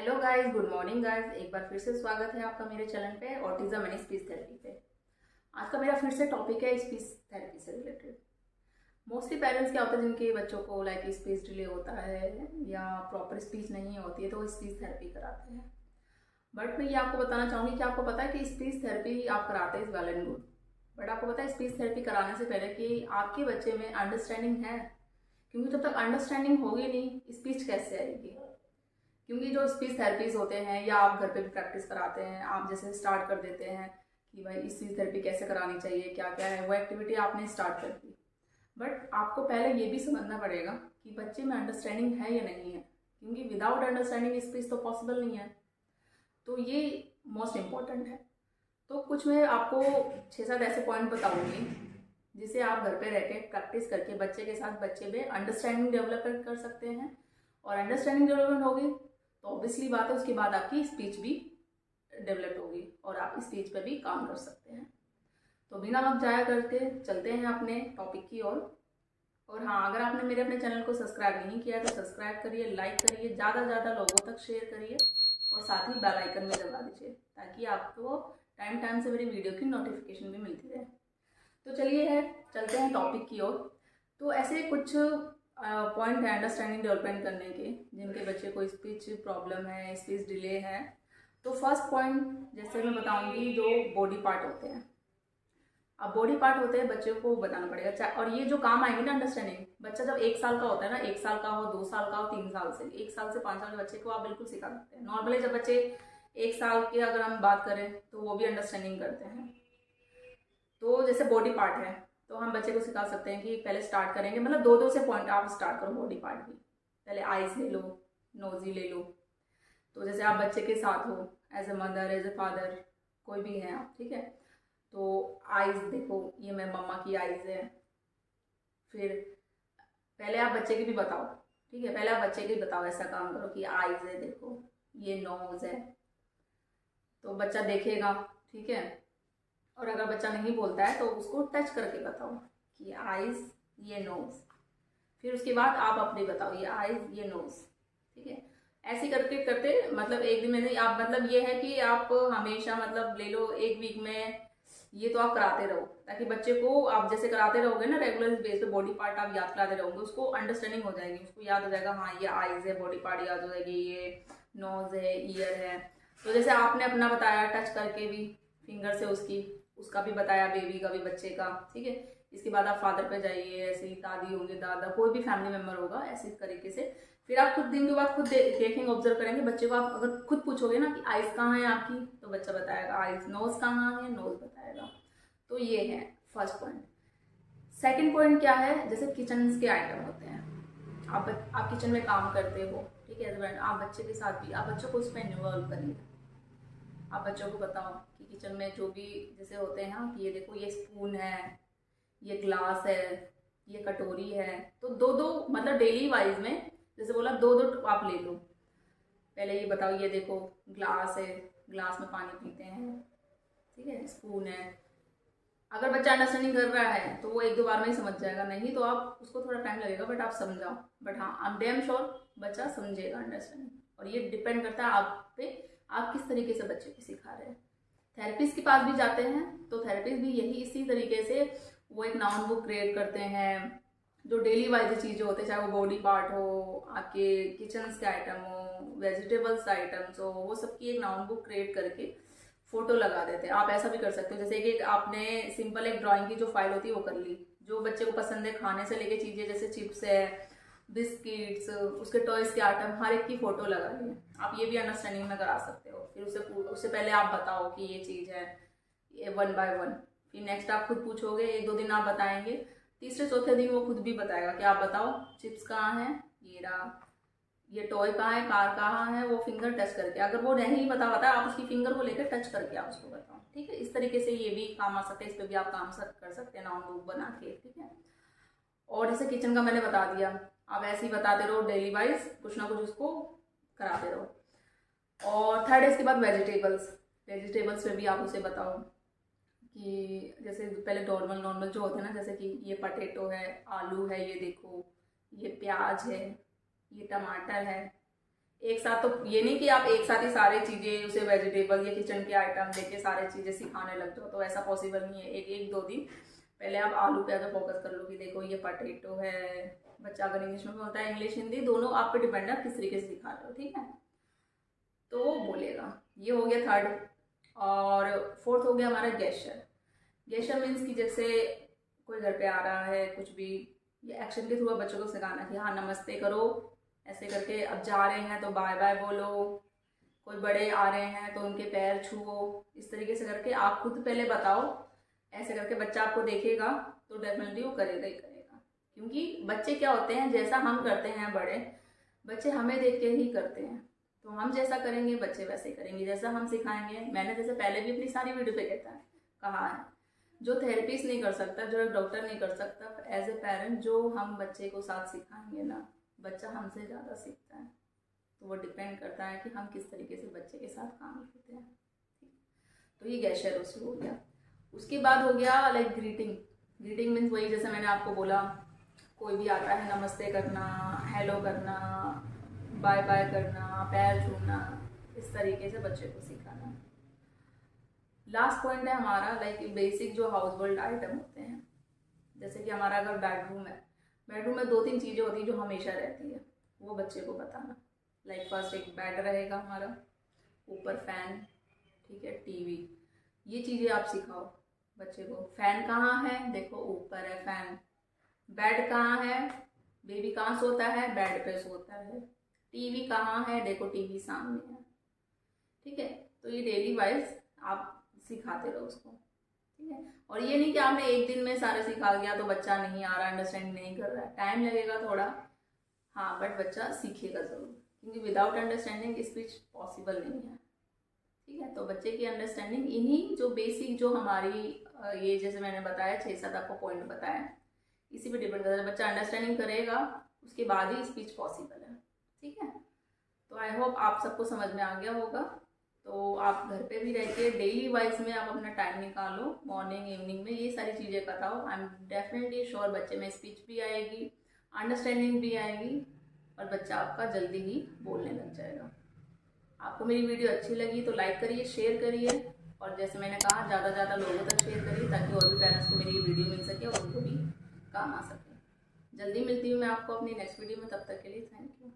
Hello guys, good morning guys. एक बार फिर से स्वागत है आपका मेरे चैनल पे ऑटिज्म एंड स्पीच थेरेपी पे। आज का मेरा फिर से टॉपिक है स्पीच थेरेपी से रिलेटेड। मोस्टली पेरेंट्स क्या होता है जिनके बच्चों को लाइक स्पीच डिले होता है या प्रॉपर स्पीच नहीं होती है तो वो स्पीच थेरेपी कराते हैं। बट मैं ये आपको बताना चाहूँगी कि आपको पता है कि स्पीच थेरेपी आप कराते हैं is well and good, but आपको पता है स्पीच थेरेपी कराने से पहले कि आपके बच्चे में अंडरस्टैंडिंग है, क्योंकि जब तक अंडरस्टैंडिंग होगी नहीं स्पीच कैसे आएगी। क्योंकि जो स्पीच थेरेपीज होते हैं या आप घर पे भी प्रैक्टिस कराते हैं, आप जैसे स्टार्ट कर देते हैं कि भाई स्पीच थेरेपी कैसे करानी चाहिए, क्या क्या है, वो एक्टिविटी आपने स्टार्ट कर दी। बट आपको पहले ये भी समझना पड़ेगा कि बच्चे में अंडरस्टैंडिंग है या नहीं है, क्योंकि विदाउट अंडरस्टैंडिंग स्पीच तो पॉसिबल नहीं है। तो ये मोस्ट इम्पॉर्टेंट है। तो कुछ मैं आपको 6-7 ऐसे पॉइंट बताऊंगी जिसे आप घर पे रह के प्रैक्टिस करके बच्चे के साथ बच्चे में अंडरस्टैंडिंग डेवलपमेंट कर सकते हैं। और अंडरस्टैंडिंग डेवलपमेंट होगी तो ऑब्वियसली बात है उसके बाद आपकी स्पीच भी डेवलप होगी और आप स्पीच पे भी काम कर सकते हैं। तो बिना वक्त जाया करते चलते हैं अपने टॉपिक की ओर। और हाँ, अगर आपने मेरे अपने चैनल को सब्सक्राइब नहीं किया तो सब्सक्राइब करिए, लाइक करिए, ज़्यादा से ज़्यादा लोगों तक शेयर करिए और साथ ही बेल आइकन में दबा दीजिए ताकि आपको टाइम टाइम से मेरी वीडियो की नोटिफिकेशन भी मिलती रहे। तो चलिए है चलते हैं टॉपिक की ओर। तो ऐसे कुछ पॉइंट है अंडरस्टैंडिंग डेवलपमेंट करने के जिनके बच्चे को स्पीच प्रॉब्लम है, स्पीच डिले है। तो फर्स्ट पॉइंट जैसे मैं बताऊंगी जो बॉडी पार्ट होते हैं। अब बॉडी पार्ट होते हैं बच्चे को बताना पड़ेगा, और ये जो काम आएंगे ना अंडरस्टैंडिंग, बच्चा जब 1 साल का होता है ना, 1 साल का हो, 2 साल का हो, 3 साल से, 1 साल से 5 साल के बच्चे को आप बिल्कुल सिखा सकते हैं। नॉर्मली जब बच्चे 1 साल की अगर हम बात करें तो वो भी अंडरस्टैंडिंग करते हैं। तो जैसे बॉडी पार्ट है तो हम बच्चे को सिखा सकते हैं कि पहले स्टार्ट करेंगे, मतलब दो दो से पॉइंट आप स्टार्ट करो बॉडी पार्ट की। पहले आइज ले लो, नोजी ले लो। तो जैसे आप बच्चे के साथ हो, as a mother, as a father, कोई भी हैं आप, ठीक है। तो आइज देखो, ये मैं मम्मा की आइज है। फिर पहले आप बच्चे की भी बताओ, ठीक है, पहले आप बच्चे की बताओ, ऐसा काम करो कि आइज है देखो, ये नोज है। तो बच्चा देखेगा, ठीक है। और अगर बच्चा नहीं बोलता है तो उसको टच करके बताओ कि आइज, ये नोज। फिर उसके बाद आप अपनी बताओ, ये आइज, ये नोज, ठीक है। ऐसे करके करते मतलब एक दिन में नहीं, आप मतलब ये है कि आप हमेशा मतलब ले लो, एक वीक में ये तो आप कराते रहो ताकि बच्चे को आप जैसे कराते रहोगे ना रेगुलर बेस पे, बॉडी पार्ट आप याद कराते रहोगे, उसको अंडरस्टैंडिंग हो जाएगी, उसको याद हो जाएगा हाँ ये आइज है, बॉडी पार्ट याद हो जाएगी, ये नोज है, ईयर है। तो जैसे आपने अपना बताया टच करके भी, फिंगर से उसका भी बताया, बेबी का भी, बच्चे का, ठीक है। इसके बाद आप फादर पे जाइए, ऐसे ही दादी होंगे, दादा, कोई भी फैमिली मेम्बर होगा, ऐसे तरीके से। फिर आप कुछ दिन के बाद खुद देखेंगे, ऑब्जर्व करेंगे बच्चे को। आप अगर खुद पूछोगे ना कि आइज कहाँ है आपकी, तो बच्चा बताएगा आइज। नोज कहाँ है, नोज बताएगा। तो ये है फर्स्ट पॉइंट। सेकंड पॉइंट क्या है, जैसे किचन के आइटम होते हैं। आप किचन में काम करते हो, ठीक है, आप बच्चे के साथ भी, आप बच्चों को उसमें इन्वॉल्व करिए। आप बच्चों को बताओ कि किचन में जो भी जैसे होते हैं कि ये देखो, ये स्पून है, ये ग्लास है, ये कटोरी है। तो दो दो मतलब डेली वाइज में जैसे बोला, दो दो आप ले लो। पहले ये बताओ, ये देखो ग्लास है, ग्लास में पानी पीते हैं, ठीक है, स्पून है। अगर बच्चा अंडरस्टैंडिंग कर रहा है तो वो 1-2 बार में ही समझ जाएगा, नहीं तो आप उसको थोड़ा टाइम लगेगा, बट आप समझाओ। बट हाँ, आई एम डैम श्योर बच्चा समझेगा अंडरस्टैंडिंग। और ये डिपेंड करता है आप पे, आप किस तरीके से बच्चे को सिखा रहे हैं। थेरेपिस्ट के पास भी जाते हैं तो थेरेपिस्ट भी यही इसी तरीके से वो एक नाउन बुक क्रिएट करते हैं, जो डेली वाइज चीज़ें होते हैं, चाहे वो बॉडी पार्ट हो, आपके किचन के आइटम हो, वेजिटेबल्स आइटम्स हो, वो सबकी एक नाउन बुक क्रिएट करके फोटो लगा देते हैं। आप ऐसा भी कर सकते हो, जैसे कि आपने सिंपल एक ड्राइंग की जो फाइल होती है वो कर ली, जो बच्चे को पसंद है खाने से लेके चीज़ें, जैसे चिप्स है, बिस्किट्स, उसके टॉयज के आइटम, हर एक की फोटो लगा ली। आप ये भी अंडरस्टैंडिंग में करा सकते हो। फिर उससे पहले आप बताओ कि ये चीज़ है, ये 1 बाय 1। फिर नेक्स्ट आप खुद पूछोगे, 1-2 दिन आप बताएंगे, तीसरे चौथे दिन वो खुद भी बताएगा कि आप बताओ चिप्स कहाँ है, ये रहा, ये टॉय कहाँ है, कार कहाँ है, वो फिंगर टच करके। अगर वो नहीं बता पाता आप उसकी फिंगर को लेकर टच करके आप उसको बताओ, ठीक है। इस तरीके से ये भी काम आ सकता है, इस पर भी आप काम कर सकते हैं नाउन बुक बना के, ठीक है। और जैसे किचन का मैंने बता दिया, आप ऐसे ही बताते रहो डेली वाइज, कुछ ना कुछ उसको कराते रहो। और थर्ड इसके बाद वेजिटेबल्स पे भी आप उसे बताओ कि जैसे पहले नॉर्मल जो होते हैं ना, जैसे कि ये पटेटो है, आलू है, ये देखो, ये प्याज है, ये टमाटर है। एक साथ तो ये नहीं कि आप एक साथ ही सारी चीज़ें उसे वेजिटेबल या किचन के आइटम देके सारे चीज़ें सिखाने लग जाओ, तो ऐसा पॉसिबल नहीं है। एक एक 2 दिन पहले आप आलू पे अगर फोकस कर लो कि देखो ये पटेटो है, बच्चा अगर इंग्लिश में बोलता है, इंग्लिश हिंदी दोनों आप पे डिपेंड है किस तरीके से सिखा रहे हो, ठीक है, तो वो बोलेगा। ये हो गया थर्ड। और फोर्थ हो गया हमारा गेस्चर। गेस्चर मीन्स कि जैसे कोई घर पे आ रहा है कुछ भी, ये एक्शन के थ्रू बच्चों को सिखाना कि हाँ नमस्ते करो ऐसे करके, अब जा रहे हैं तो बाय बाय बोलो, कोई बड़े आ रहे हैं तो उनके पैर छुओ, इस तरीके से करके आप खुद पहले बताओ। ऐसे करके बच्चा आपको देखेगा तो डेफिनेटली वो करेगा ही करेगा, क्योंकि बच्चे क्या होते हैं, जैसा हम करते हैं बड़े, बच्चे हमें देख के ही करते हैं। तो हम जैसा करेंगे बच्चे वैसे करेंगे, जैसा हम सिखाएंगे। मैंने जैसे पहले भी अपनी सारी वीडियो पे कहा है, जो थेरेपिस्ट नहीं कर सकता, जो एक डॉक्टर नहीं कर सकता, एज ए पेरेंट जो हम बच्चे को साथ सिखाएंगे ना, बच्चा हमसे ज़्यादा सीखता है। तो वो डिपेंड करता है कि हम किस तरीके से बच्चे के साथ काम करते हैं। तो ये गेस्चर उससे हो गया। उसके बाद हो गया लाइक ग्रीटिंग। ग्रीटिंग मीन्स वही जैसे मैंने आपको बोला, कोई भी आता है नमस्ते करना, हेलो करना, बाय बाय करना, पैर छूना, इस तरीके से बच्चे को सिखाना। लास्ट पॉइंट है हमारा लाइक बेसिक जो हाउस होल्ड आइटम होते हैं। जैसे कि हमारा अगर बेडरूम है, बेडरूम में 2-3 चीज़ें होती हैं जो हमेशा रहती है, वो बच्चे को बताना। लाइक फर्स्ट एक बेड रहेगा हमारा, ऊपर फैन, ठीक है, टीवी, ये चीज़ें आप सिखाओ बच्चे को। फैन कहाँ है, देखो ऊपर है फैन। बेड कहाँ है, बेबी कहाँ सोता है, बेड पे सोता है। टीवी कहाँ है, देखो टीवी सामने है, ठीक है। तो ये डेली वाइज आप सिखाते रहो उसको, ठीक है। और ये नहीं कि आपने एक दिन में सारे सिखा दिया तो बच्चा नहीं आ रहा, अंडरस्टैंड नहीं कर रहा है, टाइम लगेगा थोड़ा, हाँ, बट बच्चा सीखेगा ज़रूर, क्योंकि विदाउट अंडरस्टैंडिंग स्पीच पॉसिबल नहीं है, ठीक है। तो बच्चे की अंडरस्टैंडिंग इन्हीं जो बेसिक जो हमारी ये जैसे मैंने बताया 6-7 आपको पॉइंट बताया, इसी पे डिपेंड करता है। बच्चा अंडरस्टैंडिंग करेगा उसके बाद ही स्पीच पॉसिबल है, ठीक है। तो आई होप आप सबको समझ में आ गया होगा। तो आप घर पे भी रह के डेली वाइज में आप अपना टाइम निकालो, मॉर्निंग इवनिंग में ये सारी चीज़ें बताओ। आई एम डेफिनेटली श्योर बच्चे में स्पीच भी आएगी, अंडरस्टैंडिंग भी आएगी, और बच्चा आपका जल्दी ही बोलने लग जाएगा। आपको मेरी वीडियो अच्छी लगी तो लाइक करिए, शेयर करिए, और जैसे मैंने कहा ज़्यादा से ज़्यादा लोगों तक शेयर करिए, ताकि और भी पेरेंट्स को मेरी ये वीडियो मिल सके और उनको भी काम आ सके। जल्दी मिलती हूँ मैं आपको अपनी नेक्स्ट वीडियो में, तब तक के लिए थैंक यू।